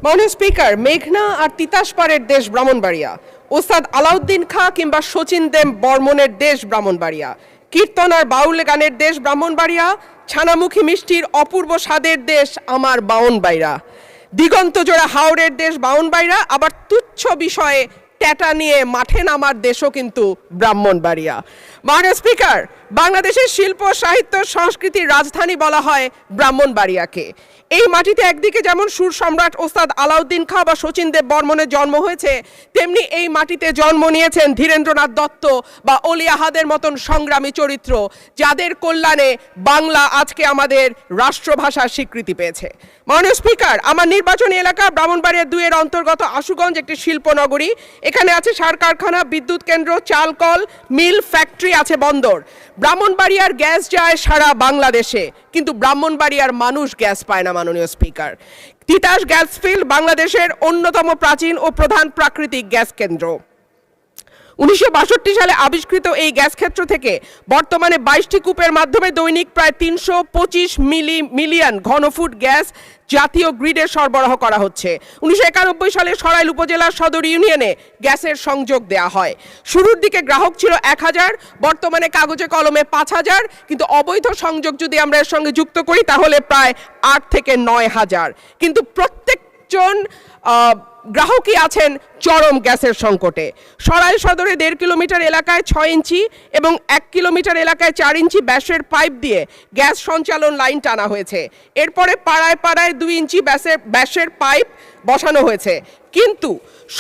মাননীয় স্পিকার, মেঘনা আর তিতাস পাড়ের দেশ ব্রাহ্মণবাড়িয়া, ওস্তাদ আলাউদ্দিন খাঁ কিংবা শচীন দেব বর্মনের দেশ ব্রাহ্মণবাড়িয়া, কীর্তন আর বাউল গানের দেশ ব্রাহ্মণবাড়িয়া, ছানামুখী মিষ্টির অপূর্ব স্বাদের দেশ আমার বাউনবাড়িয়া, দিগন্ত জোড়া হাওরের দেশ বাউনবাড়িয়া, আবার তুচ্ছ বিষয়ে ট্যাটা নিয়ে মাঠে নামার দেশও কিন্তু ব্রাহ্মণবাড়িয়া। মাননীয় স্পিকার, বাংলাদেশের শিল্প সাহিত্য সংস্কৃতির রাজধানী বলা হয় ব্রাহ্মণবাড়িয়াকে। এই মাটিতে একদিকে যেমন সুর সম্রাট ওস্তাদ আলাউদ্দিন খাঁ বা শচীন দেব বর্মনের জন্ম হয়েছে, তেমনি এই মাটিতে জন্ম নিয়েছেন ধীরেন্দ্রনাথ দত্ত বা অলি আহাদের মতন সংগ্রামী চরিত্র, যাদের কল্যাণে বাংলা আজকে আমাদের রাষ্ট্রভাষার স্বীকৃতি পেয়েছে। মাননীয় স্পিকার, আমার নির্বাচনী এলাকা ব্রাহ্মণবাড়িয়া 2 এর অন্তর্গত আশুগঞ্জ একটি শিল্পনগরী। এখানে আছে সার কারখানা, বিদ্যুৎ কেন্দ্র, চাল কল, মিল, ফ্যাক্টরি, আছে বন্দর। ব্রাহ্মণবাড়িয়ার গ্যাস যায় সারা বাংলাদেশে, কিন্তু ব্রাহ্মণবাড়িয়ার মানুষ গ্যাস পায় না। মাননীয় স্পিকার, তিতাস গ্যাস ফিল্ড বাংলাদেশের অন্যতম প্রাচীন ও প্রধান প্রাকৃতিক গ্যাস কেন্দ্র। 1962 সালে আবিষ্কৃত এই গ্যাস ক্ষেত্র থেকে বর্তমানে 22টি কূপের মাধ্যমে দৈনিক প্রায় 325 মিলিয়ন ঘনফুট গ্যাস জাতীয় গ্রিডে সরবরাহ করা হচ্ছে। 1991 সালে সরাইল উপজেলার সদর ইউনিয়নে গ্যাসের সংযোগ দেয়া হয়। শুরুর দিকে গ্রাহক ছিল 1000, বর্তমানে কাগজে কলমে 5000, কিন্তু অবৈধ সংযোগ যদি আমরা এর সঙ্গে যুক্ত করি তাহলে প্রায় 8 থেকে 9000। কিন্তু প্রত্যেকজন গ্রাহকই আছেন চরম গ্যাসের সংকটে। সরাইল সদরে 1.5 কিলোমিটার এলাকায় 6 ইঞ্চি এবং 1 কিলোমিটার এলাকায় 4 ইঞ্চি ব্যাসের পাইপ দিয়ে গ্যাস সঞ্চালন লাইন টানা হয়েছে। এরপরে পাড়ায় পাড়ায় 2 ইঞ্চি ব্যাসের পাইপ বসানো হয়েছে। কিন্তু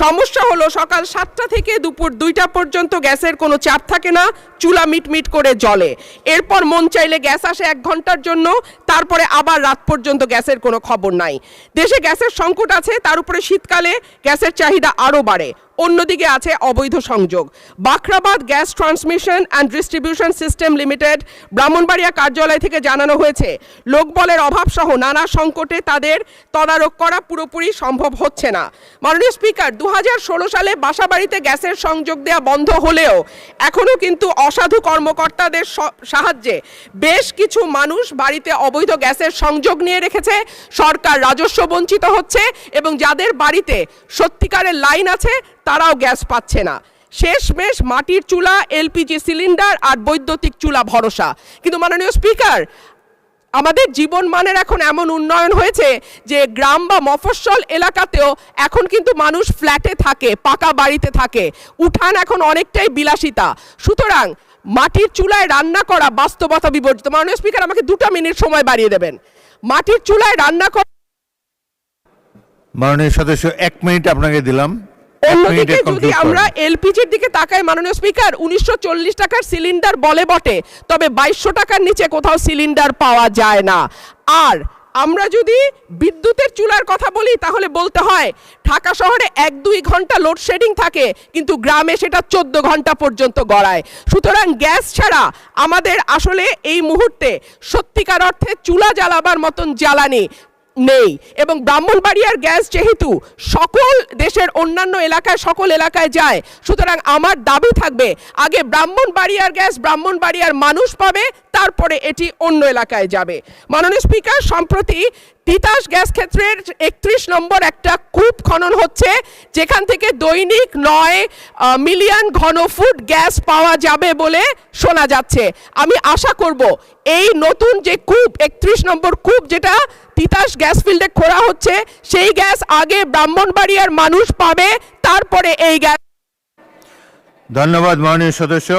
সমস্যা হলো সকাল 7টা থেকে দুপুর 2টা পর্যন্ত গ্যাসের কোনো চাপ থাকে না, চুলা মিটমিট করে জ্বলে। এরপর মন চাইলে গ্যাস আসে 1 ঘন্টার জন্য, তারপরে আবার রাত পর্যন্ত গ্যাসের কোনো খবর নাই। দেশে গ্যাসের সংকট আছে, তার উপরে শীতকালে গ্যাসের চাহিদা আরও বাড়ে। অন্যদিকে আছে অবৈধ সংযোগ। Bakhrabad gas transmission and distribution system limited Brahmanbaria কার্যালয় থেকে জানানো হয়েছে, লোকবলের অভাব সহ নানা সংকটে তাদের তদারক করা পুরোপুরি সম্ভব হচ্ছে না। মাননীয় স্পিকার, 2016 সালে বাসাবাড়িতে গ্যাসের সংযোগ দেওয়া বন্ধ হলেও এখনও কিন্তু অসাধু কর্মকর্তাদের সাহায্যে বেশ কিছু মানুষ বাড়িতে অবৈধ গ্যাসের সংযোগ নিয়ে রেখেছে। সরকার রাজস্ব বঞ্চিত হচ্ছে এবং যাদের বাড়িতে সত্যিকারের লাইন আছে তারাও গ্যাস পাচ্ছে না। শেষমেশ মাটির চুলা, এলপিজি সিলিন্ডার আর বৈদ্যুতিক চুলা ভরসা। কিন্তু মাননীয় স্পিকার, আমাদের জীবন মানের এখন এমন উন্নয়ন হয়েছে যে গ্রাম বা মফস্বল এলাকাতেও এখন কিন্তু মানুষ ফ্ল্যাটে থাকে, পাকা বাড়িতে থাকে, উঠান এখন অনেকটাই বিলাসিতা। সুতরাং মাটির চুলায় রান্না করা বাস্তবতা বিবর্জিত। মাননীয় স্পিকার, আমাকে 2টা মিনিট সময় বাড়িয়ে দেবেন। মাটির চুলায় রান্না করা, মাননীয় সদস্য 1 মিনিট আপনাকে দিলাম। অন্যদিকে যদি আমরা এলপিজির দিকে তাকাই মাননীয় স্পিকার, 1940 টাকার সিলিন্ডার বলে বটে, তবে 2200 টাকার নিচে কোথাও সিলিন্ডার পাওয়া যায় না। আর আমরা যদি বিদ্যুতের চুলার কথা বলি তাহলে বলতে হয় ঢাকা শহরে 1-2 ঘন্টা লোডশেডিং থাকে, কিন্তু গ্রামে সেটা 14 ঘন্টা পর্যন্ত গড়ায়। সুতরাং গ্যাস ছাড়া আমাদের আসলে এই মুহূর্তে সত্যিকার অর্থে চুলা জ্বালাবার মতন জ্বালানি নেই। এবং ব্রাহ্মণবাড়িয়ার গ্যাস যেহেতু সকল দেশের অন্যান্য এলাকায় সকল এলাকায় যায়, সুতরাং আমার দাবি থাকবে আগে ব্রাহ্মণবাড়িয়ার গ্যাস ব্রাহ্মণবাড়িয়ার মানুষ পাবে, তারপরে এটি অন্য এলাকায় যাবে। মাননীয় স্পিকার, সম্প্রতি তিতাস গ্যাস ক্ষেত্রের 31 নম্বর একটা কূপ খনন হচ্ছে, যেখান থেকে দৈনিক 9 মিলিয়ন ঘনফুট গ্যাস পাওয়া যাবে বলে শোনা যাচ্ছে। আমি আশা করব এই নতুন যে কূপ 31 নম্বর কূপ যেটা তিতাস গ্যাস ফিল্ডে খোঁড়া হচ্ছে, সেই গ্যাস আগে ব্রাহ্মণবাড়িয়ার মানুষ পাবে, তারপরে এই গ্যাস। ধন্যবাদ মাননীয় সদস্য।